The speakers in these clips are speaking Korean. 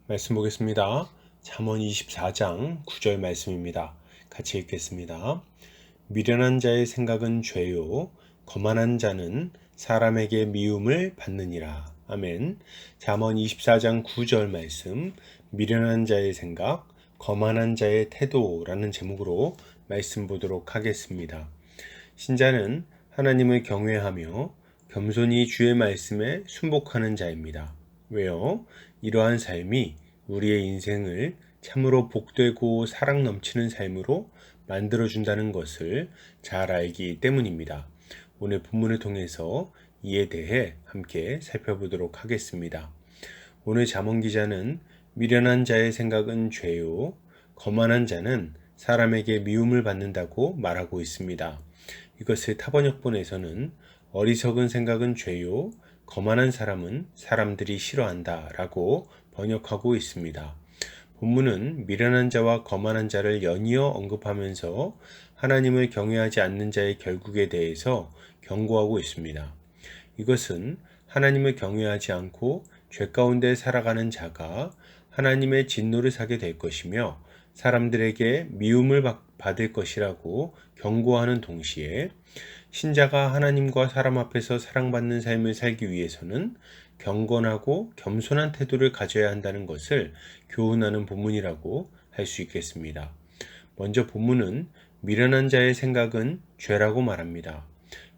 말씀 보겠습니다. 잠언 24장 9절 말씀입니다. 같이 읽겠습니다. 미련한 자의 생각은 죄요, 거만한 자는 사람에게 미움을 받느니라. 아멘. 잠언 24장 9절 말씀, 미련한 자의 생각, 거만한 자의 태도라는 제목으로 말씀 보도록 하겠습니다. 신자는 하나님을 경외하며 겸손히 주의 말씀에 순복하는 자입니다. 왜요? 이러한 삶이 우리의 인생을 참으로 복되고 사랑 넘치는 삶으로 만들어준다는 것을 잘 알기 때문입니다. 오늘 본문을 통해서 이에 대해 함께 살펴보도록 하겠습니다. 오늘 잠언 기자는 미련한 자의 생각은 죄요, 거만한 자는 사람에게 미움을 받는다고 말하고 있습니다. 이것을 타번역본에서는 어리석은 생각은 죄요, 거만한 사람은 사람들이 싫어한다 라고 번역하고 있습니다. 본문은 미련한 자와 거만한 자를 연이어 언급하면서 하나님을 경외하지 않는 자의 결국에 대해서 경고하고 있습니다. 이것은 하나님을 경외하지 않고 죄 가운데 살아가는 자가 하나님의 진노를 사게 될 것이며 사람들에게 미움을 받을 것이라고 경고하는 동시에 신자가 하나님과 사람 앞에서 사랑받는 삶을 살기 위해서는 경건하고 겸손한 태도를 가져야 한다는 것을 교훈하는 본문이라고 할 수 있겠습니다. 먼저 본문은 미련한 자의 생각은 죄라고 말합니다.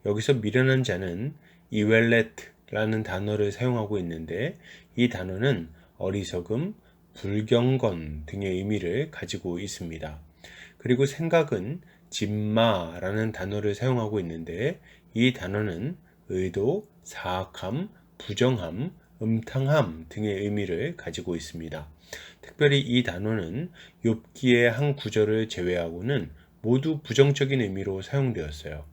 여기서 미련한 자는 이웰렛라는 단어를 사용하고 있는데 이 단어는 어리석음, 불경건 등의 의미를 가지고 있습니다. 그리고 생각은 진마라는 단어를 사용하고 있는데 이 단어는 의도, 사악함, 부정함, 음탕함 등의 의미를 가지고 있습니다. 특별히 이 단어는 욥기의 한 구절을 제외하고는 모두 부정적인 의미로 사용되었어요.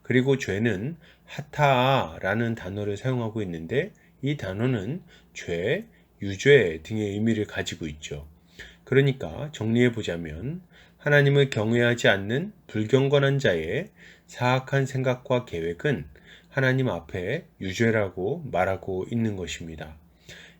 그리고 죄는 하타아라는 단어를 사용하고 있는데 이 단어는 죄, 유죄 등의 의미를 가지고 있죠. 그러니까 정리해 보자면 하나님을 경외하지 않는 불경건한 자의 사악한 생각과 계획은 하나님 앞에 유죄라고 말하고 있는 것입니다.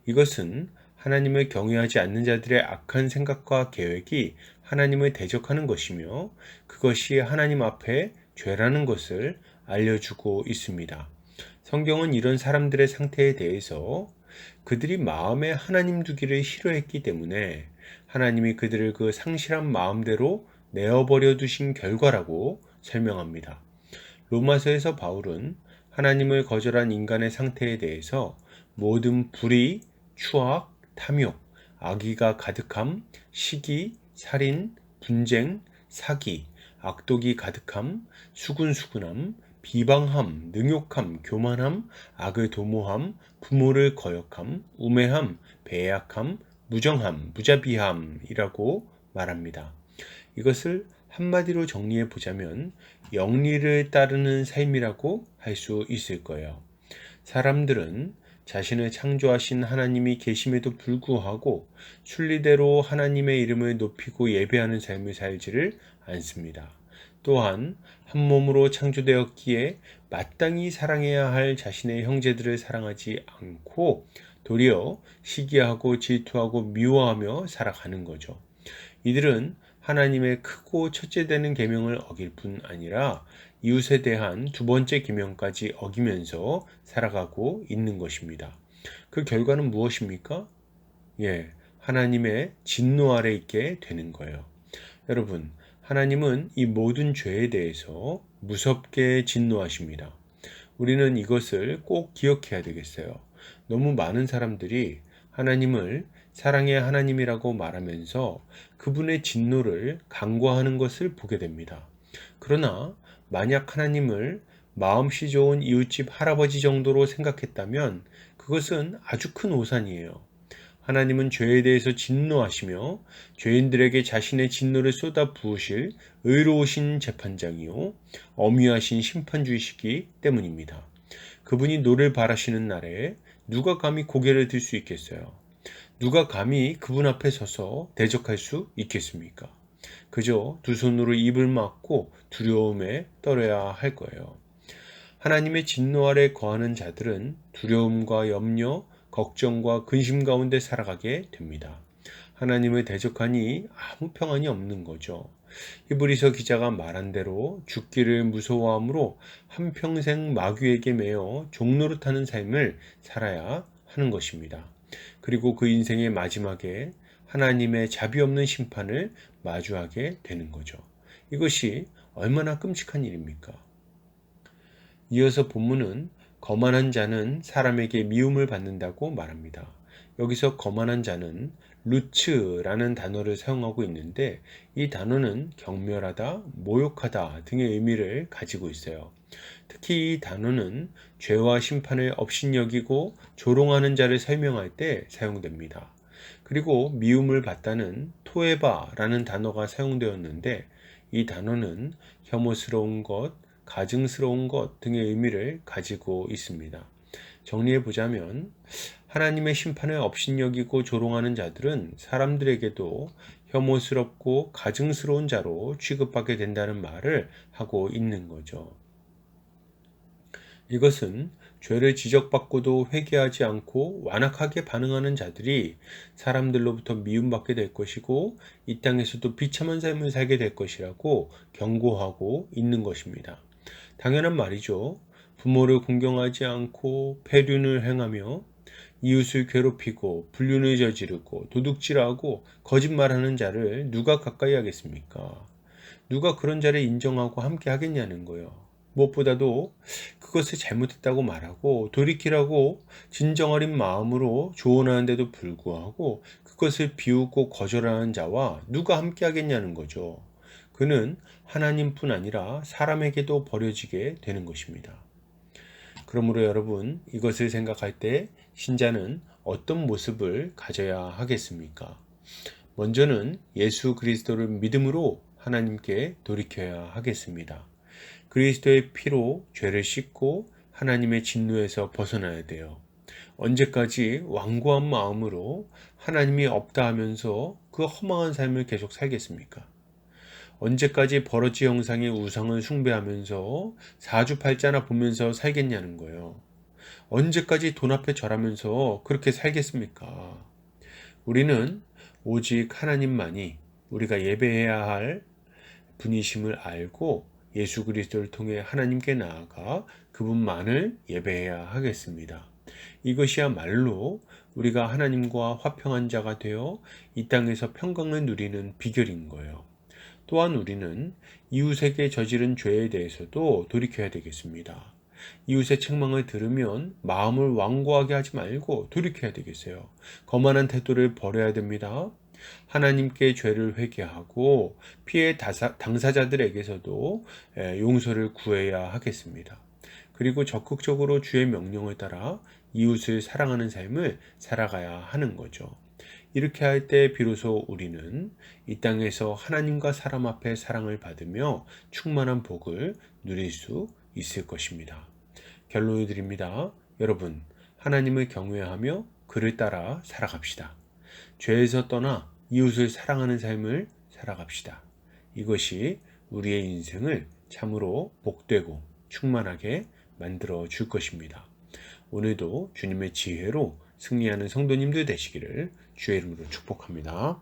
이것은 하나님을 경외하지 않는 자들의 악한 생각과 계획이 하나님을 대적하는 것이며 그것이 하나님 앞에 죄라는 것을 알려주고 있습니다. 성경은 이런 사람들의 상태에 대해서 그들이 마음에 하나님 두기를 싫어했기 때문에 하나님이 그들을 그 상실한 마음대로 내어버려 두신 결과라고 설명합니다. 로마서에서 바울은 하나님을 거절한 인간의 상태에 대해서 모든 불의, 추악, 탐욕, 악의가 가득함, 시기, 살인, 분쟁, 사기, 악독이 가득함, 수군수군함, 비방함, 능욕함, 교만함, 악을 도모함, 부모를 거역함, 우매함, 배약함, 무정함, 무자비함이라고 말합니다. 이것을 한마디로 정리해 보자면 영리를 따르는 삶이라고 할 수 있을 거예요. 사람들은 자신을 창조하신 하나님이 계심에도 불구하고 순리대로 하나님의 이름을 높이고 예배하는 삶을 살지를 않습니다. 또한 한 몸으로 창조되었기에 마땅히 사랑해야 할 자신의 형제들을 사랑하지 않고 도리어 시기하고 질투하고 미워하며 살아가는 거죠. 이들은 하나님의 크고 첫째 되는 계명을 어길 뿐 아니라 이웃에 대한 두 번째 계명까지 어기면서 살아가고 있는 것입니다. 그 결과는 무엇입니까? 하나님의 진노 아래 있게 되는 거예요. 여러분, 하나님은 이 모든 죄에 대해서 무섭게 진노하십니다. 우리는 이것을 꼭 기억해야 되겠어요. 너무 많은 사람들이 하나님을 사랑의 하나님이라고 말하면서 그분의 진노를 간과하는 것을 보게 됩니다. 그러나 만약 하나님을 마음씨 좋은 이웃집 할아버지 정도로 생각했다면 그것은 아주 큰 오산이에요. 하나님은 죄에 대해서 진노하시며 죄인들에게 자신의 진노를 쏟아 부으실 의로우신 재판장이요 엄위하신 심판주이시기 때문입니다. 그분이 노를 바라시는 날에 누가 감히 고개를 들 수 있겠어요? 누가 감히 그분 앞에 서서 대적할 수 있겠습니까? 그저 두 손으로 입을 막고 두려움에 떨어야 할 거예요. 하나님의 진노 아래 거하는 자들은 두려움과 염려, 걱정과 근심 가운데 살아가게 됩니다. 하나님을 대적하니 아무 평안이 없는 거죠. 히브리서 기자가 말한 대로 죽기를 무서워하므로 한평생 마귀에게 매여 종노릇하는 삶을 살아야 하는 것입니다. 그리고 그 인생의 마지막에 하나님의 자비 없는 심판을 마주하게 되는 거죠. 이것이 얼마나 끔찍한 일입니까? 이어서 본문은 거만한 자는 사람에게 미움을 받는다고 말합니다. 여기서 거만한 자는 루츠라는 단어를 사용하고 있는데 이 단어는 경멸하다, 모욕하다 등의 의미를 가지고 있어요. 특히 이 단어는 죄와 심판을 업신여기고 조롱하는 자를 설명할 때 사용됩니다. 그리고 미움을 받다는 토에바라는 단어가 사용되었는데 이 단어는 혐오스러운 것, 가증스러운 것 등의 의미를 가지고 있습니다. 정리해 보자면 하나님의 심판을 업신여기고 조롱하는 자들은 사람들에게도 혐오스럽고 가증스러운 자로 취급하게 된다는 말을 하고 있는 거죠. 이것은 죄를 지적받고도 회개하지 않고 완악하게 반응하는 자들이 사람들로부터 미움받게 될 것이고 이 땅에서도 비참한 삶을 살게 될 것이라고 경고하고 있는 것입니다. 당연한 말이죠. 부모를 공경하지 않고 패륜을 행하며 이웃을 괴롭히고 불륜을 저지르고 도둑질하고 거짓말하는 자를 누가 가까이 하겠습니까? 누가 그런 자를 인정하고 함께 하겠냐는 거예요. 무엇보다도 그것을 잘못했다고 말하고 돌이키라고 진정 어린 마음으로 조언하는데도 불구하고 그것을 비웃고 거절하는 자와 누가 함께 하겠냐는 거죠. 그는 하나님뿐 아니라 사람에게도 버려지게 되는 것입니다. 그러므로 여러분, 이것을 생각할 때 신자는 어떤 모습을 가져야 하겠습니까? 먼저는 예수 그리스도를 믿음으로 하나님께 돌이켜야 하겠습니다. 그리스도의 피로 죄를 씻고 하나님의 진노에서 벗어나야 돼요. 언제까지 완고한 마음으로 하나님이 없다 하면서 그 허망한 삶을 계속 살겠습니까? 언제까지 버러지 형상의 우상을 숭배하면서 사주팔자나 보면서 살겠냐는 거예요. 언제까지 돈 앞에 절하면서 그렇게 살겠습니까? 우리는 오직 하나님만이 우리가 예배해야 할 분이심을 알고 예수 그리스도를 통해 하나님께 나아가 그분만을 예배해야 하겠습니다. 이것이야말로 우리가 하나님과 화평한 자가 되어 이 땅에서 평강을 누리는 비결인 거예요. 또한 우리는 이웃에게 저지른 죄에 대해서도 돌이켜야 되겠습니다. 이웃의 책망을 들으면 마음을 완고하게 하지 말고 돌이켜야 되겠어요. 거만한 태도를 버려야 됩니다. 하나님께 죄를 회개하고 피해 당사자들에게서도 용서를 구해야 하겠습니다. 그리고 적극적으로 주의 명령을 따라 이웃을 사랑하는 삶을 살아가야 하는 거죠. 이렇게 할 때 비로소 우리는 이 땅에서 하나님과 사람 앞에 사랑을 받으며 충만한 복을 누릴 수 있을 것입니다. 결론을 드립니다. 여러분, 하나님을 경외하며 그를 따라 살아갑시다. 죄에서 떠나 이웃을 사랑하는 삶을 살아갑시다. 이것이 우리의 인생을 참으로 복되고 충만하게 만들어 줄 것입니다. 오늘도 주님의 지혜로 승리하는 성도님들 되시기를 주의 이름으로 축복합니다.